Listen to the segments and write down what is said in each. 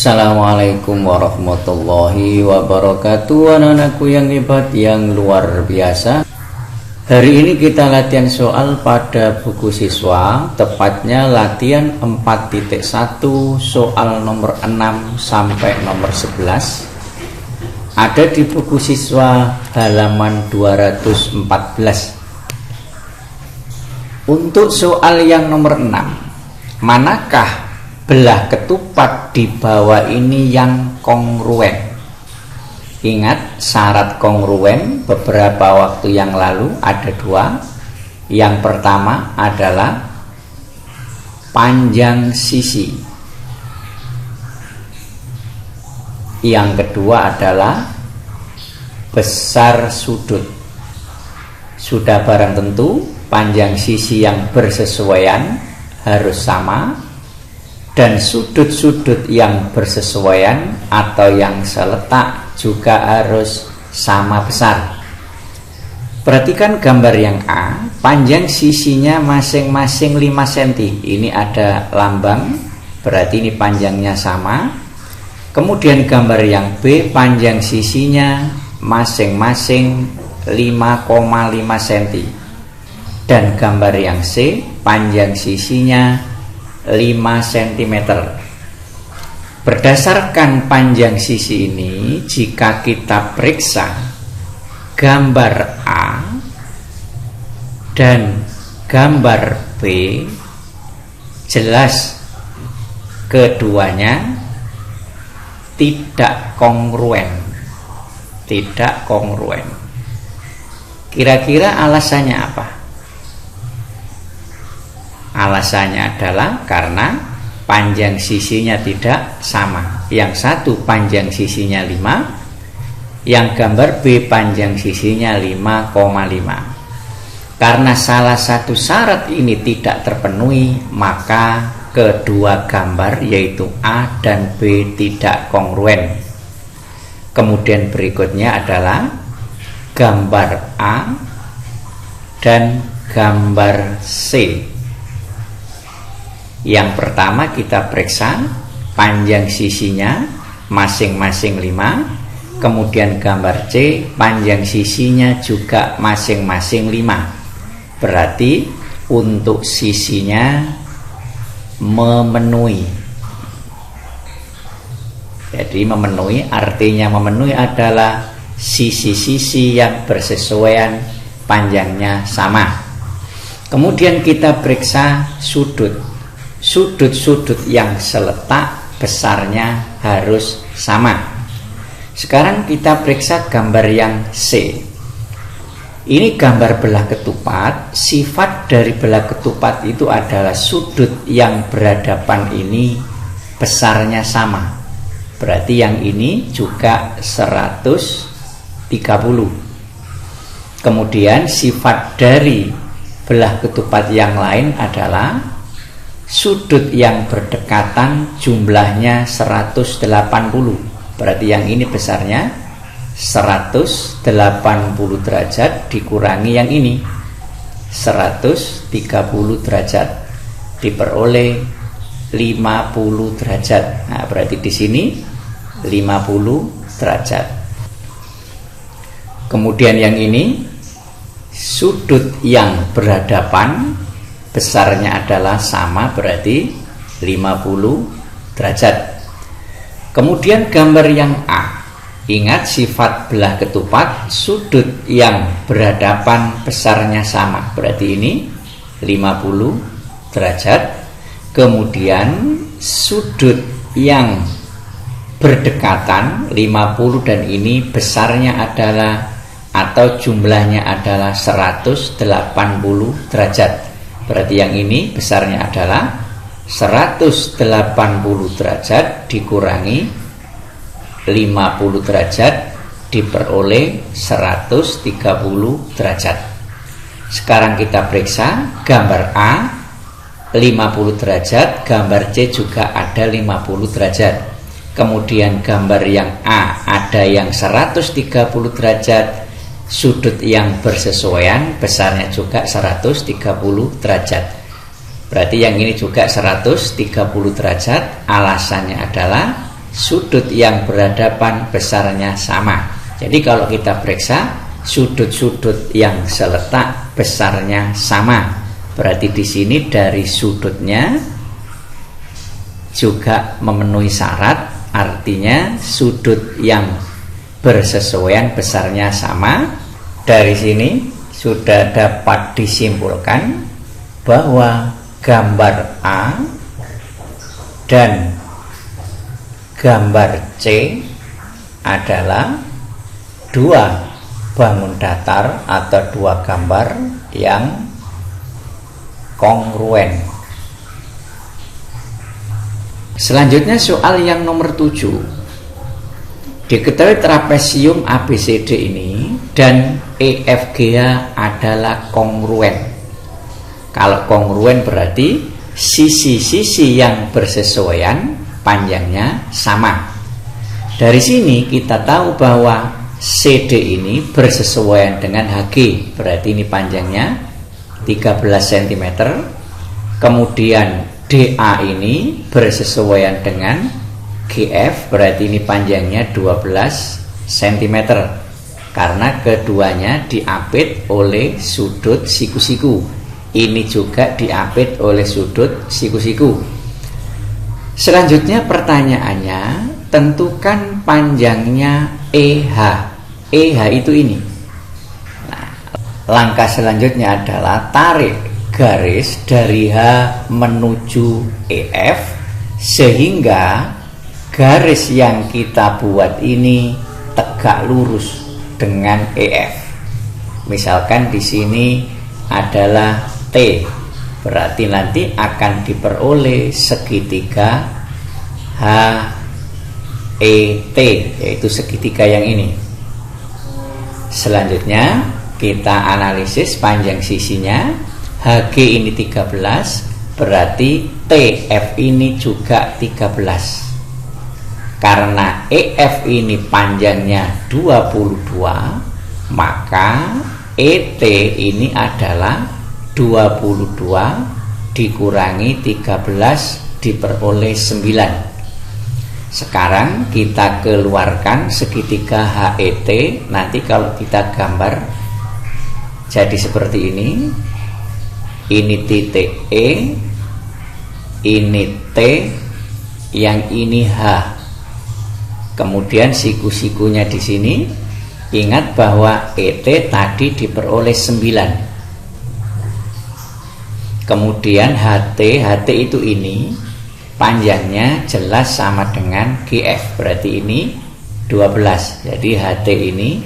Assalamualaikum warahmatullahi wabarakatuh. Anak-anakku yang hebat, yang luar biasa. Hari ini kita latihan soal pada buku siswa, tepatnya latihan 4.1 soal nomor 6 sampai nomor 11. Ada di buku siswa halaman 214. Untuk soal yang nomor 6, manakah belah ketupat di bawah ini yang kongruen? Ingat syarat kongruen beberapa waktu yang lalu ada dua. Yang pertama adalah panjang sisi. Yang kedua adalah besar sudut. Sudah barang tentu panjang sisi yang bersesuaian harus sama, dan sudut-sudut yang bersesuaian atau yang seletak juga harus sama besar. Perhatikan gambar yang A, panjang sisinya masing-masing 5 cm. Ini ada lambang, berarti ini panjangnya sama. Kemudian gambar yang B, panjang sisinya masing-masing 5,5 cm. Dan gambar yang C, panjang sisinya 5 cm. Berdasarkan panjang sisi ini, jika kita periksa gambar A dan gambar B, jelas keduanya tidak kongruen. Tidak kongruen. Kira-kira alasannya apa? Alasannya adalah karena panjang sisinya tidak sama. Yang satu panjang sisinya 5, yang gambar B panjang sisinya 5,5. Karena salah satu syarat ini tidak terpenuhi, maka kedua gambar yaitu A dan B tidak kongruen. Kemudian berikutnya adalah gambar A dan gambar C. Yang pertama kita periksa panjang sisinya masing-masing 5. Kemudian gambar C, panjang sisinya juga masing-masing 5. Berarti untuk sisinya memenuhi. Jadi memenuhi, artinya memenuhi adalah sisi-sisi yang bersesuaian panjangnya sama. Kemudian kita periksa sudut. Sudut-sudut yang seletak besarnya harus sama. Sekarang kita periksa gambar yang C. Ini gambar belah ketupat. Sifat dari belah ketupat itu adalah sudut yang berhadapan ini besarnya sama. Berarti yang ini juga 130. Kemudian sifat dari belah ketupat yang lain adalah sudut yang berdekatan jumlahnya 180. Berarti yang ini besarnya 180 derajat dikurangi yang ini 130 derajat diperoleh 50 derajat. Nah, berarti di sini 50 derajat. Kemudian yang ini sudut yang berhadapan besarnya adalah sama, berarti 50 derajat. Kemudian gambar yang A. Ingat sifat belah ketupat, sudut yang berhadapan besarnya sama, berarti ini 50 derajat. Kemudian sudut yang berdekatan 50 dan ini besarnya adalah atau jumlahnya adalah 180 derajat. Berarti yang ini besarnya adalah 180 derajat dikurangi 50 derajat diperoleh 130 derajat. Sekarang kita periksa gambar A 50 derajat, gambar C juga ada 50 derajat. Kemudian gambar yang A ada yang 130 derajat, sudut yang bersesuaian besarnya juga 130 derajat. Berarti yang ini juga 130 derajat. Alasannya adalah sudut yang berhadapan besarnya sama. Jadi kalau kita periksa sudut-sudut yang seletak besarnya sama, berarti di sini dari sudutnya juga memenuhi syarat, artinya sudut yang bersesuaian besarnya sama. Dari sini sudah dapat disimpulkan bahwa gambar A dan gambar C adalah dua bangun datar atau dua gambar yang kongruen. Selanjutnya soal yang nomor 7. Diketahui trapesium ABCD ini dan EFGH adalah kongruen. Kalau kongruen berarti sisi-sisi yang bersesuaian panjangnya sama. Dari sini kita tahu bahwa CD ini bersesuaian dengan HG, berarti ini panjangnya 13 cm. Kemudian DA ini bersesuaian dengan GF, berarti ini panjangnya 12 cm. Karena keduanya diapit oleh sudut siku-siku. Ini juga diapit oleh sudut siku-siku. Selanjutnya pertanyaannya, tentukan panjangnya EH. EH itu ini. Nah, langkah selanjutnya adalah tarik garis dari H menuju EF sehingga garis yang kita buat ini tegak lurus dengan EF. Misalkan di sini adalah T, berarti nanti akan diperoleh segitiga HET, yaitu segitiga yang ini. Selanjutnya kita analisis panjang sisinya. HG ini 13, berarti TF ini juga 13. Karena EF ini panjangnya 22, maka ET ini adalah 22 dikurangi 13 diperoleh 9. Sekarang kita keluarkan segitiga HET. Nanti kalau kita gambar jadi seperti ini. Ini titik E, ini T, yang ini H. Kemudian siku-sikunya di sini. Ingat bahwa ET tadi diperoleh 9. Kemudian HT itu ini panjangnya jelas sama dengan GF, berarti ini 12. Jadi HT ini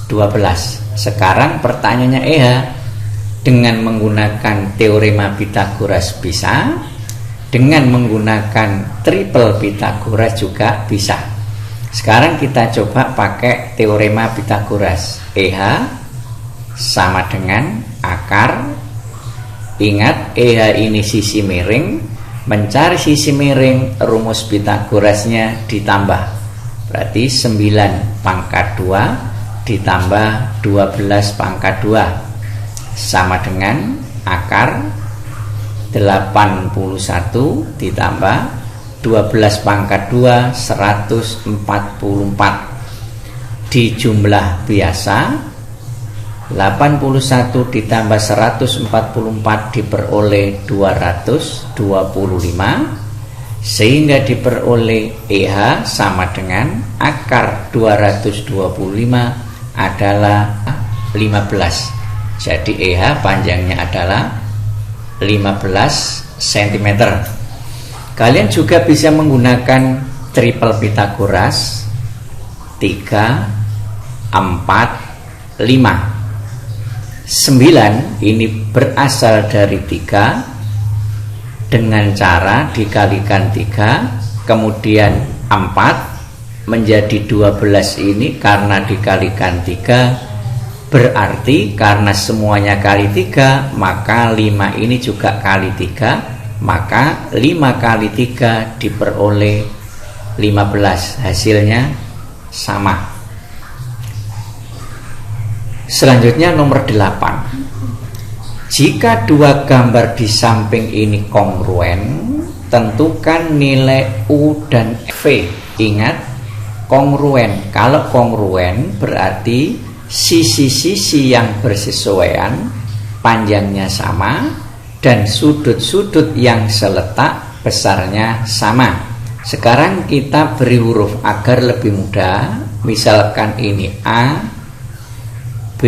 12. Sekarang pertanyaannya EH. Dengan menggunakan teorema Pythagoras bisa, dengan menggunakan triple Pythagoras juga bisa. Sekarang kita coba pakai teorema Pythagoras. EH sama dengan akar. Ingat, EH ini sisi miring. Mencari sisi miring, rumus Pythagorasnya ditambah. Berarti 9 pangkat 2 ditambah 12 pangkat 2 sama dengan akar 81 ditambah 12 pangkat 2 144. Di jumlah biasa 81 ditambah 144 diperoleh 225, sehingga diperoleh EH sama dengan akar 225 adalah 15. Jadi EH panjangnya adalah 15 cm. Kalian juga bisa menggunakan triple Pythagoras 3, 4, 5. 9 ini berasal dari 3 dengan cara dikalikan 3, kemudian 4 menjadi 12 ini karena dikalikan 3. Berarti karena semuanya kali 3, maka 5 ini juga kali 3, maka 5 kali 3 diperoleh 15. Hasilnya sama. Selanjutnya nomor 8. Jika dua gambar di samping ini kongruen, tentukan nilai U dan V. Ingat, kongruen. Kalau kongruen berarti sisi-sisi yang bersesuaian panjangnya sama dan sudut-sudut yang seletak besarnya sama. Sekarang kita beri huruf agar lebih mudah. Misalkan ini A, B,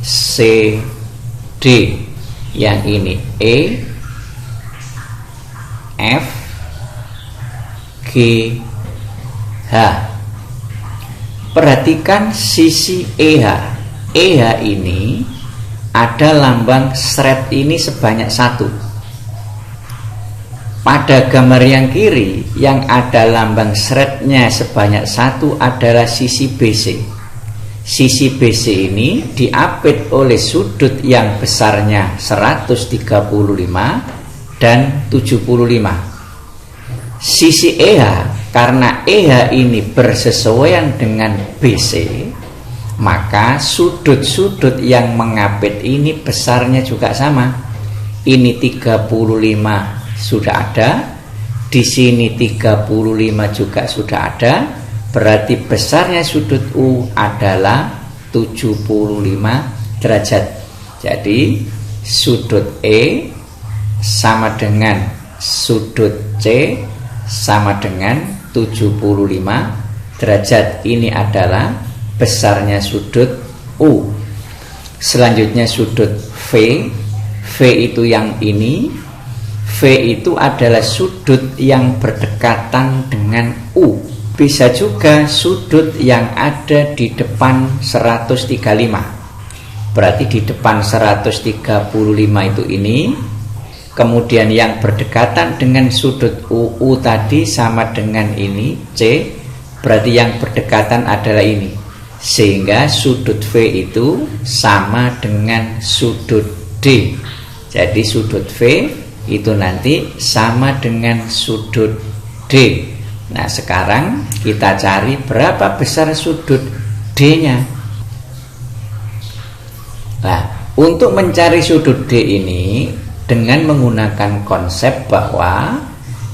C, D. Yang ini E, F, G, H. Perhatikan sisi EH. EH ini ada lambang seret ini sebanyak 1. Pada gambar yang kiri yang ada lambang seretnya sebanyak 1 adalah sisi BC. Sisi BC ini diapit oleh sudut yang besarnya 135 dan 75. Sisi EH, karena EH ini bersesuaian dengan BC, maka sudut-sudut yang mengapit ini besarnya juga sama. Ini 35 sudah ada, di sini 35 juga sudah ada, berarti besarnya sudut U adalah 75 derajat. Jadi sudut E sama dengan sudut C sama dengan 75 derajat. Ini adalah besarnya sudut U. Selanjutnya sudut V. V itu yang ini. V itu adalah sudut yang berdekatan dengan U. Bisa juga sudut yang ada di depan 135. Berarti di depan 135 itu ini. Kemudian yang berdekatan dengan sudut U tadi sama dengan ini C. Berarti yang berdekatan adalah ini. Sehingga sudut V itu sama dengan sudut D. Jadi sudut V itu nanti sama dengan sudut D. Nah, sekarang kita cari berapa besar sudut D-nya. Nah, untuk mencari sudut D ini dengan menggunakan konsep bahwa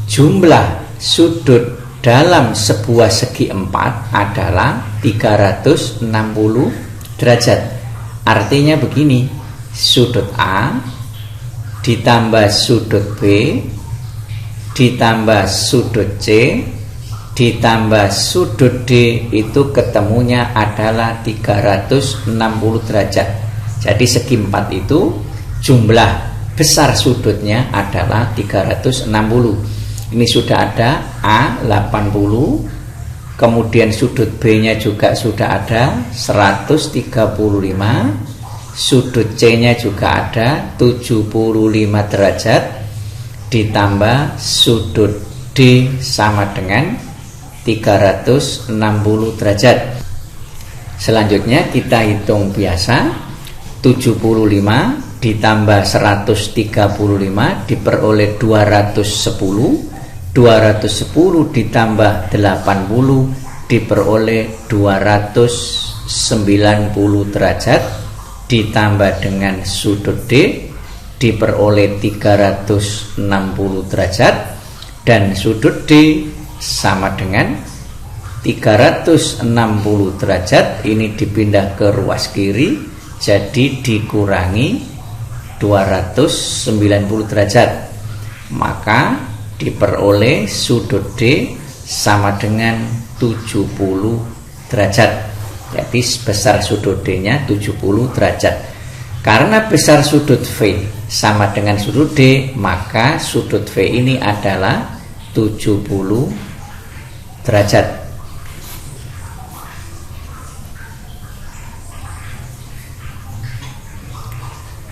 jumlah sudut dalam sebuah segi 4 adalah 360 derajat. Artinya begini, sudut A ditambah sudut B ditambah sudut C ditambah sudut D itu ketemunya adalah 360 derajat. Jadi segi 4 itu jumlah besar sudutnya adalah 360. Ini sudah ada A 80, kemudian sudut B nya juga sudah ada 135, sudut C nya juga ada 75 derajat, ditambah sudut D sama dengan 360 derajat. Selanjutnya kita hitung biasa. 75 ditambah 135 diperoleh 210. 210 ditambah 80 diperoleh 290 derajat, ditambah dengan sudut D diperoleh 360 derajat, dan sudut D sama dengan 360 derajat. Ini dipindah ke ruas kiri, jadi dikurangi 290 derajat, maka diperoleh sudut D sama dengan 70 derajat. Jadi besar sudut D nya 70 derajat. Karena besar sudut V sama dengan sudut D, maka sudut V ini adalah 70 derajat.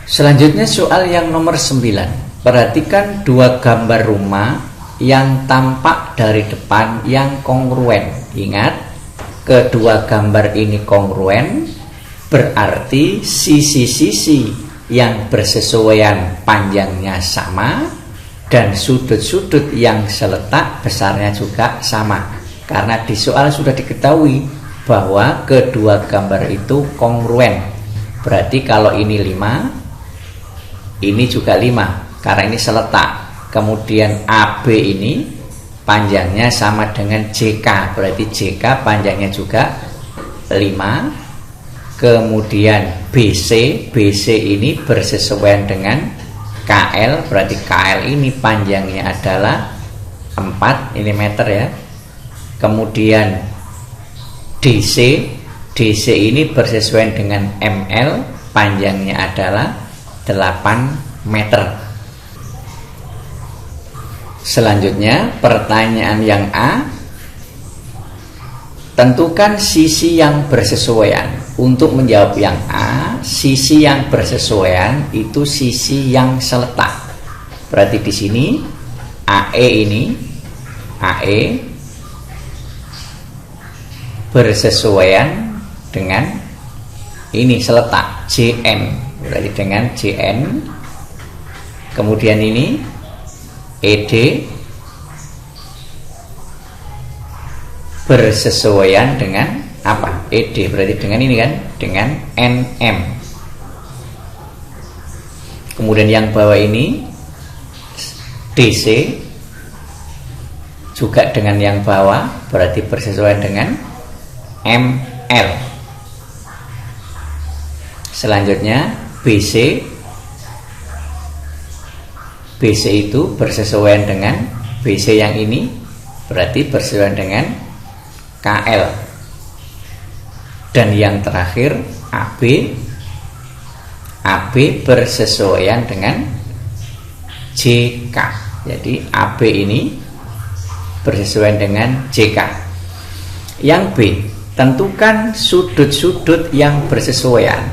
Selanjutnya soal yang nomor 9. Perhatikan dua gambar rumah yang tampak dari depan yang kongruen. Ingat, kedua gambar ini kongruen, berarti sisi-sisi yang bersesuaian panjangnya sama dan sudut-sudut yang seletak besarnya juga sama. Karena di soal sudah diketahui bahwa kedua gambar itu kongruen. Berarti kalau ini 5, ini juga 5 karena ini seletak. Kemudian AB ini panjangnya sama dengan JK, berarti JK panjangnya juga 5. Kemudian BC ini bersesuaian dengan KL, berarti KL ini panjangnya adalah 4 mm ya. Kemudian DC ini bersesuaian dengan ML, panjangnya adalah 8 meter. Selanjutnya pertanyaan yang A, tentukan sisi yang bersesuaian. Untuk menjawab yang A, sisi yang bersesuaian itu sisi yang seletak. Berarti di sini AE bersesuaian dengan ini seletak JN, berarti dengan JN. Kemudian ini ED bersesuaian dengan apa? ED berarti dengan ini kan, dengan NM. Kemudian yang bawah ini DC juga dengan yang bawah, berarti bersesuaian dengan ML. Selanjutnya BC itu bersesuaian dengan BC yang ini, berarti bersesuaian dengan KL. Dan yang terakhir AB bersesuaian dengan JK. Jadi AB ini bersesuaian dengan JK. Yang B, tentukan sudut-sudut yang bersesuaian.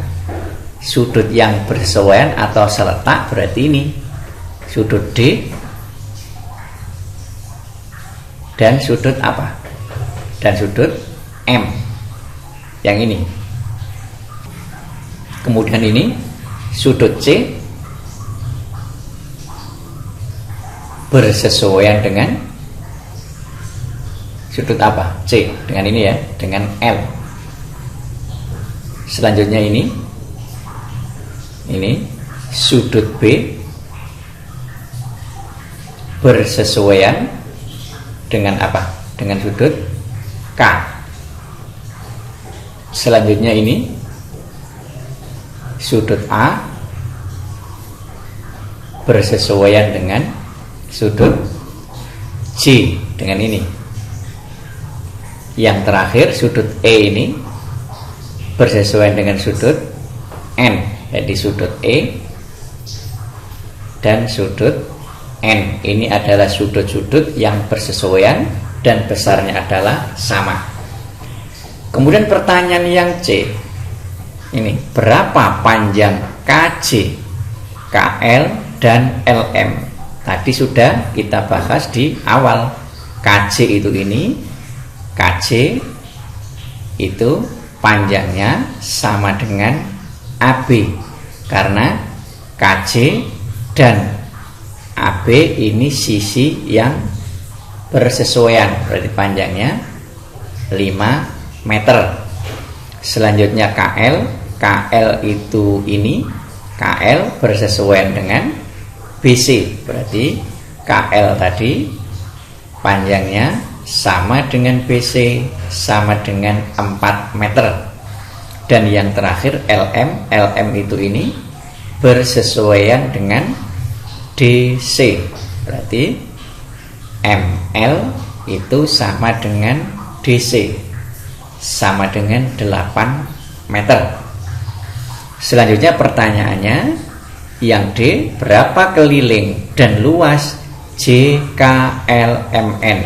Sudut yang bersesuaian atau seletak berarti ini sudut D dan sudut apa? Dan sudut M yang ini. Kemudian ini sudut C bersesuaian dengan sudut apa? C dengan ini ya, dengan L. Selanjutnya ini sudut B bersesuaian dengan apa? Dengan sudut K. Selanjutnya ini sudut A bersesuaian dengan sudut J dengan ini. Yang terakhir sudut E ini bersesuaian dengan sudut N, jadi sudut E dan sudut N. Ini adalah sudut-sudut yang bersesuaian dan besarnya adalah sama. Kemudian pertanyaan yang C ini, berapa panjang KJ, KL dan LM? Tadi sudah kita bahas di awal. KJ itu ini, KJ itu panjangnya sama dengan AB, karena KJ dan AB ini sisi yang bersesuaian, berarti panjangnya 5 meter. Selanjutnya KL itu ini, KL bersesuaian dengan BC, berarti KL tadi panjangnya sama dengan BC, sama dengan 4 meter. Dan yang terakhir LM itu ini bersesuaian dengan DC, berarti ML itu sama dengan DC, sama dengan 8 meter. Selanjutnya pertanyaannya yang D, berapa keliling dan luas JKLMN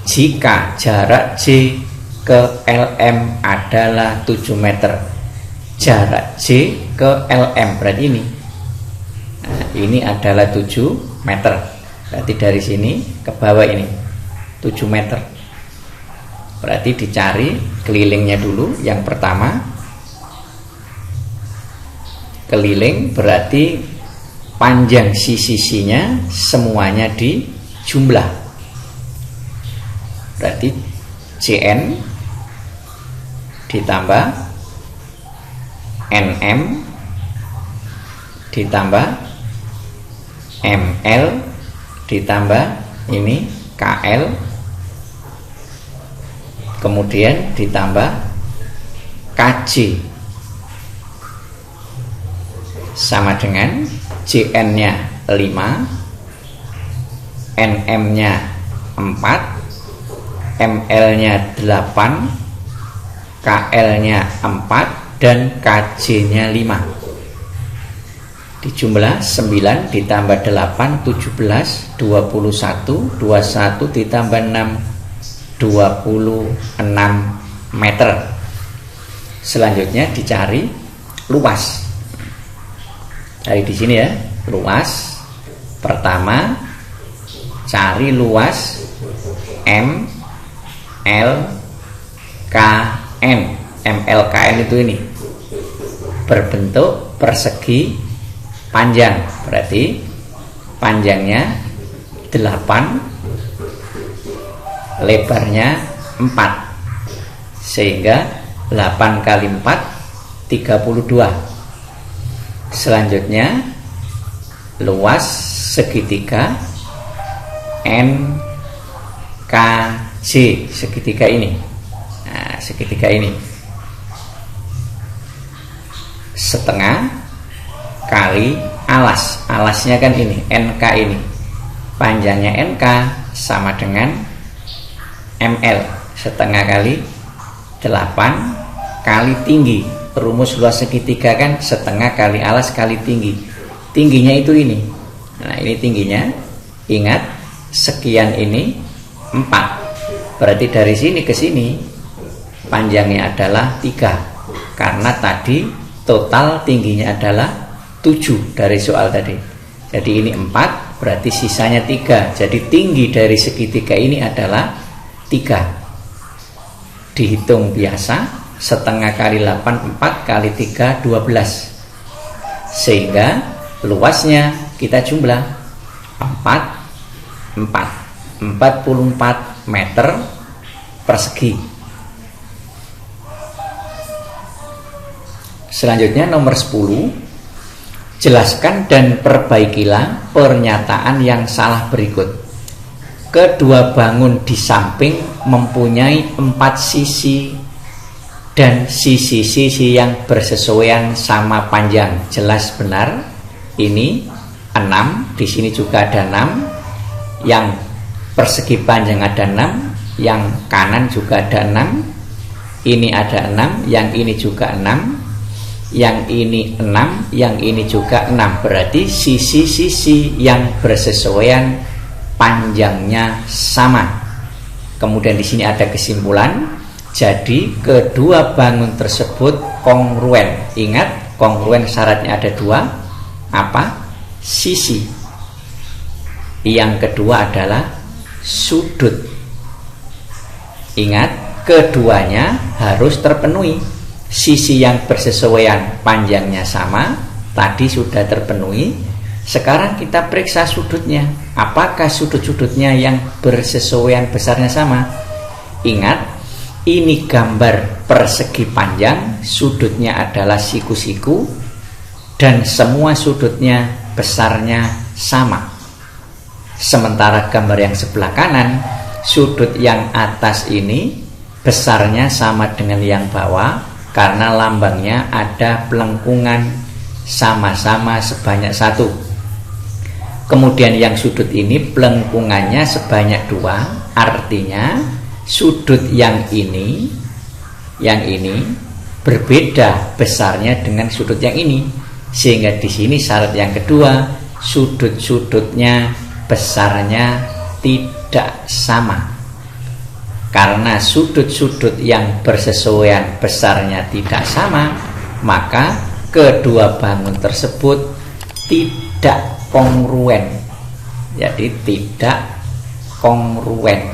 jika jarak J ke LM adalah 7 meter? Jarak J ke LM berarti ini. Nah, ini adalah 7 meter. Berarti dari sini ke bawah ini 7 meter. Berarti dicari kelilingnya dulu. Yang pertama keliling berarti panjang sisi-sisinya semuanya dijumlah. Berarti CN ditambah NM ditambah ML ditambah ini KL, kemudian ditambah KJ sama dengan JN nya 5, NM nya 4, ML nya 8, KL nya 4, dan KJ nya 5. Dijumlah 9 ditambah 8 17, 21, 21 ditambah 6 26 meter. Selanjutnya dicari luas. Cari di sini ya, luas. Pertama cari luas MLKN. MLKN itu ini berbentuk persegi panjang, berarti panjangnya 8, lebarnya 4, sehingga 8 kali 4 32. Selanjutnya luas segitiga NKJ, segitiga ini. Nah, segitiga ini setengah kali alas. Alasnya kan ini, NK ini. Panjangnya NK sama dengan ML, setengah kali 8 kali tinggi. Rumus luas segitiga kan setengah kali alas kali tinggi. Tingginya itu ini. Nah, ini tingginya. Ingat, sekian ini 4. Berarti dari sini ke sini panjangnya adalah 3. Karena tadi total tingginya adalah 7 dari soal tadi. Jadi ini 4, berarti sisanya 3. Jadi tinggi dari segitiga ini adalah 3. Dihitung biasa, setengah kali 8 4 kali 3 12. Sehingga luasnya kita jumlah 44 meter persegi. Selanjutnya nomor 10. Jelaskan dan perbaikilah pernyataan yang salah berikut. Kedua bangun di samping mempunyai 4 sisi dan sisi-sisi yang bersesuaian sama panjang. Jelas benar. Ini 6, di sini juga ada 6. Yang persegi panjang ada 6, yang kanan juga ada 6. Ini ada 6, yang ini juga 6. Yang ini 6, yang ini juga 6. Berarti sisi-sisi yang bersesuaian panjangnya sama. Kemudian di sini ada kesimpulan. Jadi kedua bangun tersebut kongruen. Ingat, kongruen syaratnya ada 2. Apa? Sisi. Yang kedua adalah sudut. Ingat, keduanya harus terpenuhi. Sisi yang bersesuaian panjangnya sama tadi sudah terpenuhi. Sekarang kita periksa sudutnya. Apakah sudut-sudutnya yang bersesuaian besarnya sama? Ingat, ini gambar persegi panjang. Sudutnya adalah siku-siku dan semua sudutnya besarnya sama. Sementara gambar yang sebelah kanan, sudut yang atas ini besarnya sama dengan yang bawah, karena lambangnya ada pelengkungan sama-sama sebanyak 1. Kemudian yang sudut ini pelengkungannya sebanyak 2. Artinya sudut yang ini berbeda besarnya dengan sudut yang ini. Sehingga di sini syarat yang kedua, sudut-sudutnya besarnya tidak sama. Karena sudut-sudut yang bersesuaian besarnya tidak sama, maka kedua bangun tersebut tidak kongruen. Jadi tidak kongruen.